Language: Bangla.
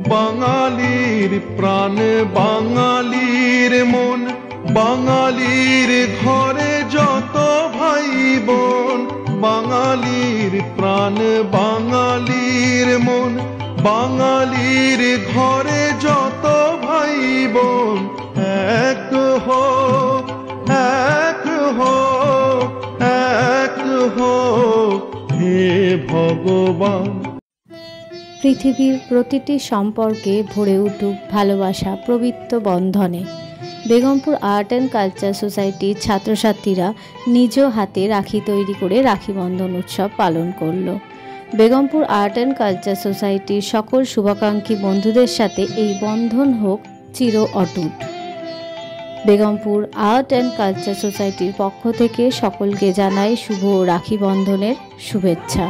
বাঙালির প্রাণ বাঙালির মন, বাঙালির ঘরে যত ভাই বোন। বাঙালির প্রাণ বাঙালির মন, বাঙালির ঘরে যত ভাই বোন। এক হোক, এক হোক, এক হোক হে ভগবান। পৃথিবীর প্রতিটি সম্পর্কে ভরে উঠুক ভালোবাসা প্রবৃত্ত বন্ধনে। বেগমপুর আর্ট অ্যান্ড কালচার সোসাইটির ছাত্রছাত্রীরা নিজ হাতে রাখি তৈরি করে রাখি বন্ধন উৎসব পালন করল। বেগমপুর আর্ট অ্যান্ড কালচার সোসাইটির সকল শুভাকাঙ্ক্ষী বন্ধুদের সাথে এই বন্ধন হোক চির অটুট। বেগমপুর আর্ট অ্যান্ড কালচার সোসাইটির পক্ষ থেকে সকলকে জানাই শুভ রাখি বন্ধনের শুভেচ্ছা।